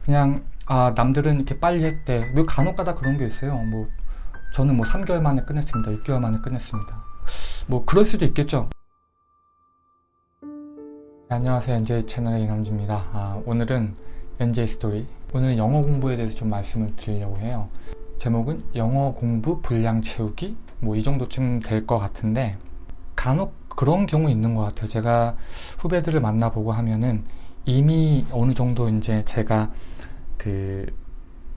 그냥 남들은 이렇게 빨리 했대. 뭐 간혹가다 그런 게 있어요. 뭐 저는 뭐 3개월 만에 끝냈습니다. 6개월 만에 끝냈습니다. 뭐 그럴 수도 있겠죠. 네, 안녕하세요. NJ 채널의 이남주입니다. 오늘은 NJ 스토리. 오늘은 영어 공부에 대해서 좀 말씀을 드리려고 해요. 제목은 영어 공부 분량 채우기 뭐 이 정도쯤 될 것 같은데, 간혹 그런 경우 있는 것 같아요. 제가 후배들을 만나보고 하면은 이미 어느 정도 이제 제가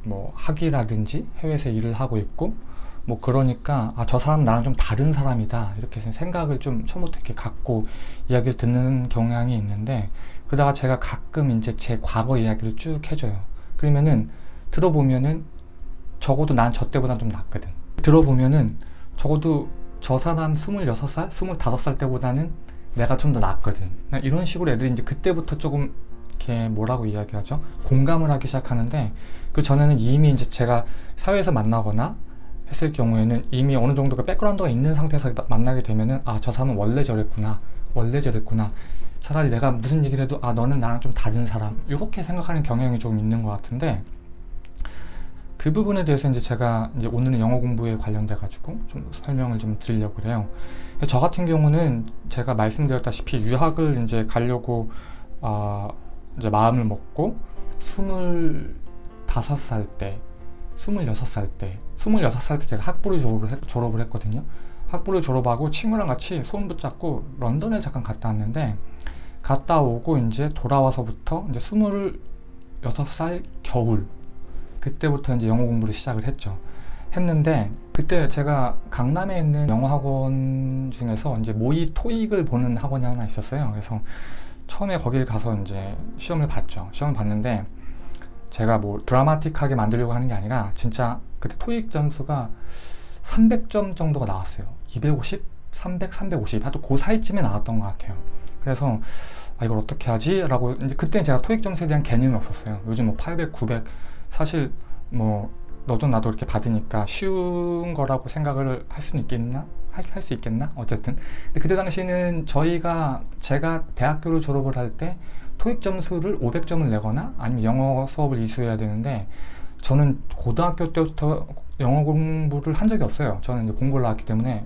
뭐 학위라든지 해외에서 일을 하고 있고 뭐 그러니까 저 사람 나랑 좀 다른 사람이다 이렇게 생각을 좀 처음부터 이렇게 갖고 이야기를 듣는 경향이 있는데, 그러다가 제가 가끔 이제 제 과거 이야기를 쭉 해줘요. 그러면은 들어보면은 적어도 난 저 때보다 좀 낫거든. 들어보면은 적어도 저 사람 26살, 25살 때보다는 내가 좀 더 낫거든. 이런 식으로 애들이 이제 그때부터 조금 이렇게 뭐라고 이야기하죠? 공감을 하기 시작하는데, 그 전에는 이미 이제 제가 사회에서 만나거나 했을 경우에는 이미 어느 정도 그 백그라운드가 있는 상태에서 만나게 되면은 저 사람은 원래 저랬구나, 원래 저랬구나. 차라리 내가 무슨 얘기를 해도 너는 나랑 좀 다른 사람, 이렇게 생각하는 경향이 좀 있는 것 같은데, 그 부분에 대해서 이제 제가 이제 오늘은 영어 공부에 관련돼 가지고 좀 설명을 좀 드리려고 해요. 저 같은 경우는 제가 말씀드렸다시피 유학을 이제 가려고 이제 마음을 먹고 25살 때, 26살 때 제가 학부를 졸업을 했거든요. 학부를 졸업하고 친구랑 같이 손 붙잡고 런던에 잠깐 갔다 왔는데, 갔다 오고 이제 돌아와서부터 이제 26살 겨울, 그때부터 이제 영어 공부를 시작을 했는데, 그때 제가 강남에 있는 영어 학원 중에서 이제 모의 토익을 보는 학원이 하나 있었어요. 그래서 처음에 거길 가서 이제 시험을 봤죠. 시험을 봤는데 제가 뭐 드라마틱하게 만들려고 하는 게 아니라 진짜 그때 토익 점수가 300점 정도가 나왔어요. 250, 300, 350 하여튼 그 사이쯤에 나왔던 것 같아요. 그래서 이걸 어떻게 하지? 라고 이제 그때 제가 토익 점수에 대한 개념이 없었어요. 요즘 뭐 800, 900 사실 뭐 너도 나도 이렇게 받으니까 쉬운 거라고 생각을 할 수는 있겠나? 할 수 있겠나? 어쨌든 근데 그때 당시에는 제가 대학교를 졸업을 할 때 토익 점수를 500점을 내거나 아니면 영어 수업을 이수해야 되는데, 저는 고등학교 때부터 영어 공부를 한 적이 없어요. 저는 이제 공고를 나왔기 때문에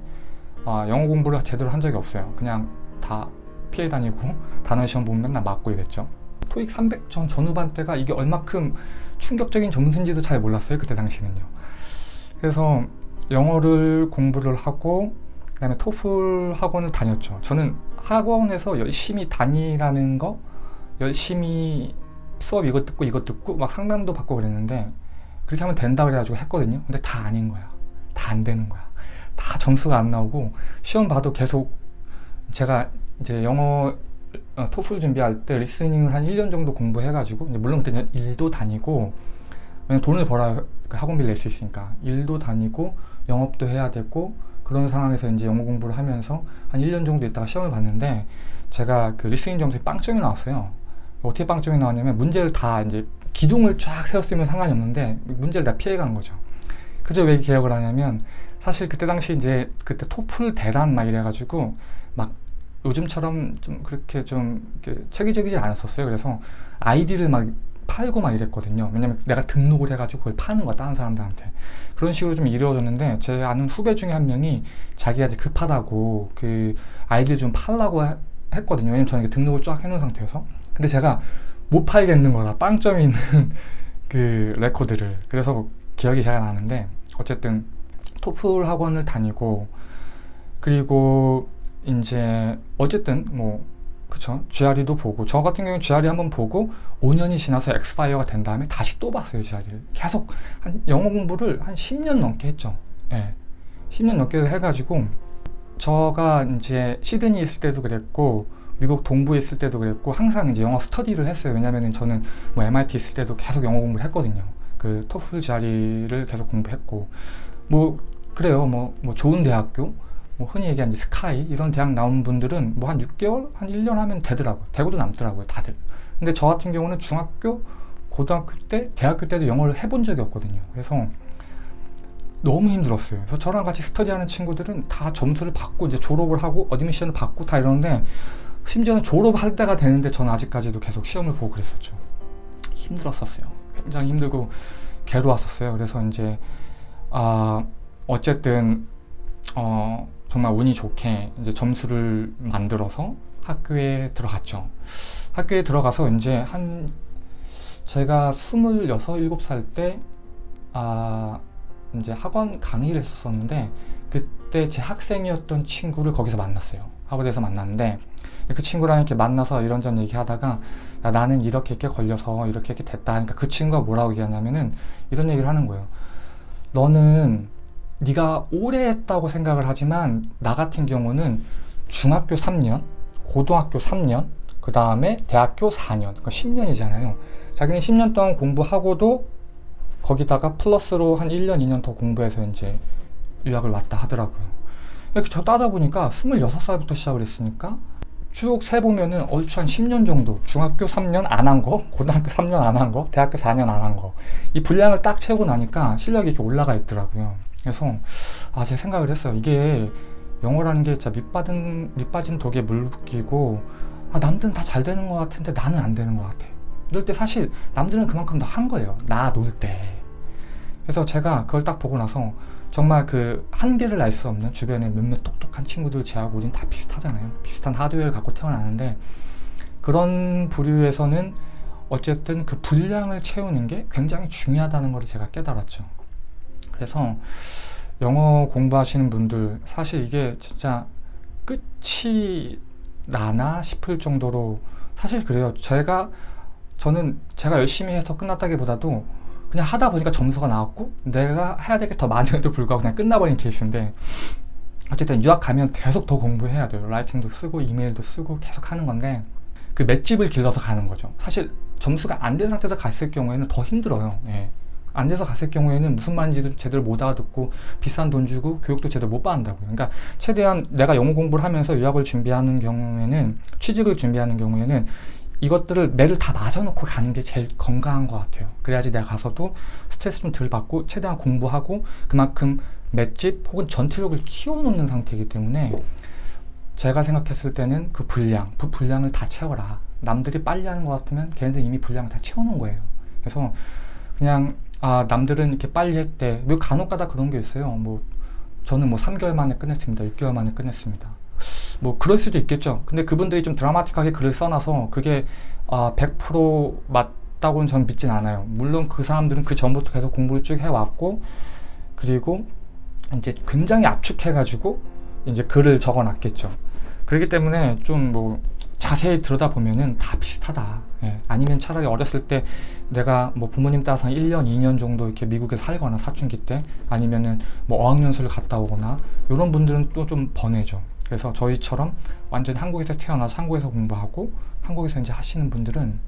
영어 공부를 제대로 한 적이 없어요. 그냥 다 피해 다니고 단어 시험 보면 맨날 맞고 이랬죠. 토익 300점 전후반 때가 이게 얼마큼 충격적인 점수인지도 잘 몰랐어요, 그때 당시는요. 그래서 영어를 공부를 하고 그 다음에 토플 학원을 다녔죠. 저는 학원에서 열심히 다니라는 거, 열심히 수업 이것 듣고 막 상담도 받고 그랬는데, 그렇게 하면 된다 그래가지고 했거든요. 근데 다 아닌 거야. 다 안 되는 거야. 다 점수가 안 나오고, 시험 봐도 계속 제가 이제 영어 토플 준비할 때 리스닝을 한 1년 정도 공부해가지고, 물론 그때 일도 다니고, 왜냐면 돈을 벌어야 학원비를 낼 수 있으니까 일도 다니고 영업도 해야 되고, 그런 상황에서 이제 영어 공부를 하면서 한 1년 정도 있다가 시험을 봤는데, 제가 그 리스닝 점수에 빵점이 나왔어요. 어떻게 빵점이 나왔냐면, 문제를 다 이제 기둥을 쫙 세웠으면 상관이 없는데 문제를 다 피해간 거죠. 그저 왜 기억을 하냐면, 사실 그때 당시 이제 그때 토플 대란 막 이래가지고 막 요즘처럼 좀 그렇게 좀 이렇게 체계적이지 않았었어요. 그래서 아이디를 막 팔고 막 이랬거든요. 왜냐면 내가 등록을 해가지고 그걸 파는 거야, 다른 사람들한테. 그런 식으로 좀 이루어졌는데, 제 아는 후배 중에 한 명이 자기가 이제 급하다고 그 아이디를 좀 팔라고 했거든요. 왜냐면 저는 등록을 쫙 해놓은 상태여서. 근데 제가 못 팔겠는 거라, 빵점이 있는 그 레코드를. 그래서 기억이 잘 나는데, 어쨌든 토플 학원을 다니고, 그리고 이제 어쨌든 뭐 그쵸, GRE도 보고, 저 같은 경우는 GRE 한번 보고 5년이 지나서 엑스파이어가 된 다음에 다시 또 봤어요. GRE를 계속 한 영어 공부를 한 10년 넘게 했죠. 10년 넘게 해가지고, 저가 이제 시드니 있을 때도 그랬고 미국 동부에 있을 때도 그랬고 항상 이제 영어 스터디를 했어요. 왜냐면은 저는 뭐 MIT 있을 때도 계속 영어 공부를 했거든요. 그 토플 GRE를 계속 공부했고, 뭐 그래요. 뭐 좋은 대학교, 뭐 흔히 얘기하는 스카이 이런 대학 나온 분들은 뭐 한 6개월, 한 1년 하면 되더라고요. 되고도 남더라고요, 다들. 근데 저 같은 경우는 중학교, 고등학교 때, 대학교 때도 영어를 해본 적이 없거든요. 그래서 너무 힘들었어요. 그래서 저랑 같이 스터디하는 친구들은 다 점수를 받고 이제 졸업을 하고 어드미션을 받고 다 이러는데, 심지어는 졸업할 때가 되는데 저는 아직까지도 계속 시험을 보고 그랬었죠. 힘들었었어요. 굉장히 힘들고 괴로웠었어요. 그래서 이제 어쨌든 정말 운이 좋게 이제 점수를 만들어서 학교에 들어갔죠. 학교에 들어가서 이제 제가 26, 7살 때 이제 학원 강의를 했었는데 그때 제 학생이었던 친구를 거기서 만났어요. 하버드에서 만났는데 그 친구랑 이렇게 만나서 이런저런 얘기하다가 야, 나는 이렇게 걸려서 이렇게 됐다 하니까 그 친구가 뭐라고 얘기하냐면은 이런 얘기를 하는 거예요. 너는 네가 오래 했다고 생각을 하지만 나 같은 경우는 중학교 3년, 고등학교 3년, 그 다음에 대학교 4년, 그러니까 10년이잖아요. 자기는 10년 동안 공부하고도 거기다가 플러스로 한 1년, 2년 더 공부해서 이제 유학을 왔다 하더라고요. 이렇게 저 따져보니까 26살부터 시작을 했으니까 쭉 세보면은 얼추 한 10년 정도, 중학교 3년 안 한 거, 고등학교 3년 안 한 거, 대학교 4년 안 한 거, 이 분량을 딱 채우고 나니까 실력이 이렇게 올라가 있더라고요. 그래서 제가 생각을 했어요. 이게 영어라는 게 진짜 밑빠진 독에 물 붓기고 남들은 다 잘 되는 것 같은데 나는 안 되는 것 같아. 이럴 때 사실 남들은 그만큼 더 한 거예요. 나 놀 때. 그래서 제가 그걸 딱 보고 나서 정말 그 한계를 알 수 없는 주변에 몇몇 똑똑한 친구들 제하고 우린 다 비슷하잖아요. 비슷한 하드웨어를 갖고 태어나는데 그런 부류에서는 어쨌든 그 분량을 채우는 게 굉장히 중요하다는 걸 제가 깨달았죠. 그래서 영어 공부하시는 분들 사실 이게 진짜 끝이 나나 싶을 정도로 사실 그래요. 저는 제가 열심히 해서 끝났다기보다도 그냥 하다 보니까 점수가 나왔고 내가 해야 될 게 더 많음에도 불구하고 그냥 끝나버린 케이스인데 어쨌든 유학 가면 계속 더 공부해야 돼요. 라이팅도 쓰고 이메일도 쓰고 계속 하는 건데 그 맷집을 길러서 가는 거죠. 사실 점수가 안 된 상태에서 갔을 경우에는 더 힘들어요. 예. 안 돼서 갔을 경우에는 무슨 말인지도 제대로 못 알아듣고 비싼 돈 주고 교육도 제대로 못 받는다고요. 그러니까 최대한 내가 영어 공부를 하면서 유학을 준비하는 경우에는 취직을 준비하는 경우에는 이것들을 매를 다 맞아놓고 가는 게 제일 건강한 것 같아요. 그래야지 내가 가서도 스트레스 좀 덜 받고 최대한 공부하고 그만큼 맷집 혹은 전투력을 키워놓는 상태이기 때문에 제가 생각했을 때는 그 분량을 다 채워라. 남들이 빨리 하는 것 같으면 걔네들 이미 분량을 다 채워놓은 거예요. 그래서 그냥 남들은 이렇게 빨리 했대. 왜 간혹가다 그런 게 있어요. 저는 3개월 만에 끝냈습니다. 6개월 만에 끝냈습니다. 그럴 수도 있겠죠. 근데 그분들이 좀 드라마틱하게 글을 써놔서 그게 100% 맞다고는 저는 믿진 않아요. 물론 그 사람들은 그 전부터 계속 공부를 쭉 해왔고 그리고 이제 굉장히 압축해가지고 이제 글을 적어놨겠죠. 그렇기 때문에 좀 자세히 들여다보면은 다 비슷하다. 예. 아니면 차라리 어렸을 때 내가 부모님 따라서 1년, 2년 정도 이렇게 미국에 살거나 사춘기 때 아니면은 어학연수를 갔다 오거나 이런 분들은 또 좀 번외죠. 그래서 저희처럼 완전히 한국에서 태어나서 한국에서 공부하고 한국에서 이제 하시는 분들은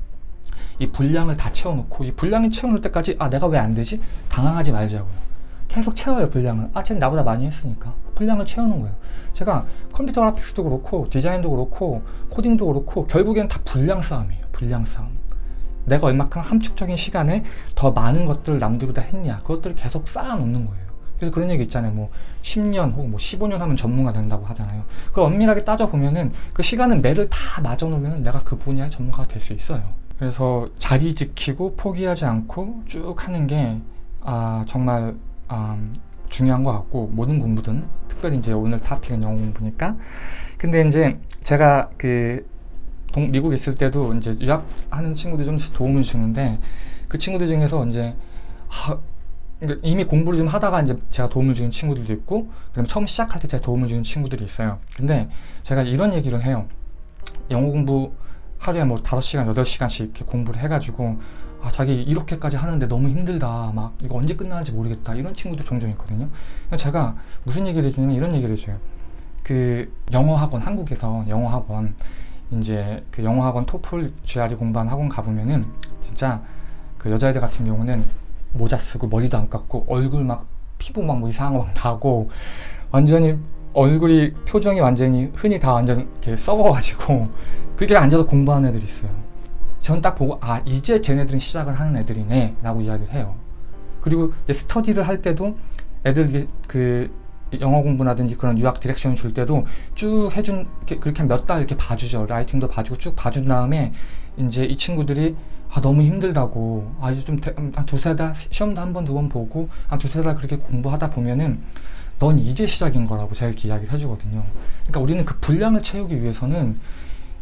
이 분량을 다 채워놓고 이 분량이 채워놓을 때까지 내가 왜 안 되지? 당황하지 말자고요. 계속 채워요. 분량을. 쟤는 나보다 많이 했으니까 분량을 채우는 거예요. 제가 컴퓨터 그래픽스도 그렇고 디자인도 그렇고 코딩도 그렇고 결국엔 다 분량 싸움이에요. 분량 싸움. 내가 얼마큼 함축적인 시간에 더 많은 것들을 남들보다 했냐 그것들을 계속 쌓아놓는 거예요. 그래서 그런 얘기 있잖아요. 10년 혹은 15년 하면 전문가 된다고 하잖아요. 그걸 엄밀하게 따져보면은 그 시간은 매를 다 맞아놓으면 내가 그 분야의 전문가가 될 수 있어요. 그래서 자리 지키고 포기하지 않고 쭉 하는 게 정말 중요한 것 같고 모든 공부든 특별히 이제 오늘 토픽은 영어 공부니까. 근데 이제 제가 미국에 있을 때도 이제 유학하는 친구들 좀 도움을 주는데 그 친구들 중에서 이제 이미 공부를 좀 하다가 이제 제가 도움을 주는 친구들도 있고 그다음에 처음 시작할 때 제가 도움을 주는 친구들이 있어요. 근데 제가 이런 얘기를 해요. 영어 공부 하루에 5시간, 8시간씩 이렇게 공부를 해가지고 자기 이렇게까지 하는데 너무 힘들다. 이거 언제 끝나는지 모르겠다. 이런 친구도 종종 있거든요. 제가 무슨 얘기를 해주냐면 이런 얘기를 해줘요. 영어학원, 한국에서 영어학원, 이제 영어학원 토플, GRE 공부하는 학원 가보면은 진짜 여자애들 같은 경우는 모자 쓰고 머리도 안 깎고 얼굴 피부 이상한 거 나고 완전히 얼굴이 표정이 완전히 흔히 다 완전 이렇게 썩어가지고 그렇게 앉아서 공부하는 애들이 있어요. 전 딱 보고 이제 쟤네들은 시작을 하는 애들이네 라고 이야기를 해요. 그리고 이제 스터디를 할 때도 애들 영어 공부라든지 그런 유학 디렉션 줄 때도 쭉 그렇게 몇 달 이렇게 봐주죠. 라이팅도 봐주고 쭉 봐준 다음에 이제 이 친구들이 너무 힘들다고, 이제 좀 한 두세 달 시험도 한 번 두 번 보고 한 두세 달 그렇게 공부하다 보면은 넌 이제 시작인 거라고 제가 이렇게 이야기를 해주거든요. 그러니까 우리는 그 분량을 채우기 위해서는,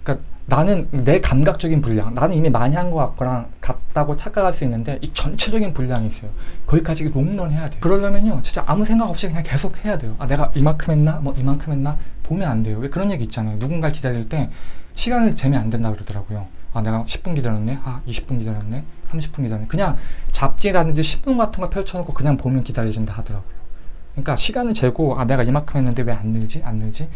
그러니까 나는 내 감각적인 분량, 나는 이미 많이 한 것 같다고 착각할 수 있는데 이 전체적인 분량이 있어요. 거기까지 롱런 해야 돼요. 그러려면요 진짜 아무 생각 없이 그냥 계속 해야 돼요. 내가 이만큼 했나? 뭐 이만큼 했나? 보면 안 돼요. 왜 그런 얘기 있잖아요. 누군가를 기다릴 때 시간을 재면 안 된다 그러더라고요. 내가 10분 기다렸네? 20분 기다렸네? 30분 기다렸네? 그냥 잡지라든지 신문 같은 거 펼쳐놓고 그냥 보면 기다려진다 하더라고요. 그러니까 시간을 재고 내가 이만큼 했는데 왜 안 늘지? 안 늘지?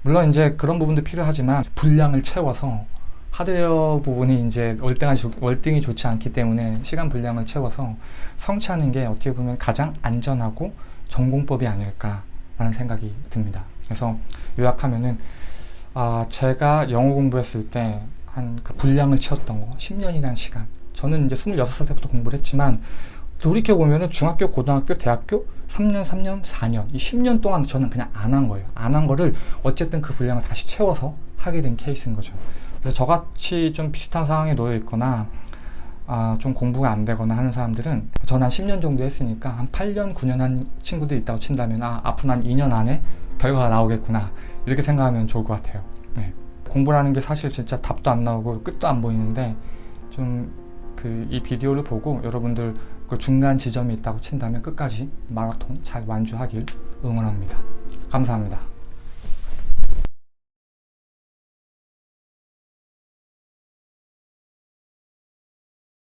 물론 이제 그런 부분도 필요하지만 분량을 채워서, 하드웨어 부분이 이제 월등히 좋지 않기 때문에 시간 분량을 채워서 성취하는 게 어떻게 보면 가장 안전하고 전공법이 아닐까라는 생각이 듭니다. 그래서 요약하면은 제가 영어 공부했을 때 한 그 분량을 채웠던 거 10년이라는 시간, 저는 이제 26살 때부터 공부를 했지만 돌이켜보면은 중학교, 고등학교, 대학교 3년, 4년, 이 10년 동안 저는 그냥 안 한 거예요. 안 한 거를 어쨌든 그 분량을 다시 채워서 하게 된 케이스인 거죠. 그래서 저같이 좀 비슷한 상황에 놓여 있거나 좀 공부가 안 되거나 하는 사람들은, 저는 한 10년 정도 했으니까 한 8년, 9년 한 친구들이 있다고 친다면 앞으로 한 2년 안에 결과가 나오겠구나, 이렇게 생각하면 좋을 것 같아요. 네. 공부라는 게 사실 진짜 답도 안 나오고 끝도 안 보이는데, 좀 이 비디오를 보고 여러분들 그 중간 지점이 있다고 친다면 끝까지 마라톤 잘 완주하길 응원합니다. 감사합니다.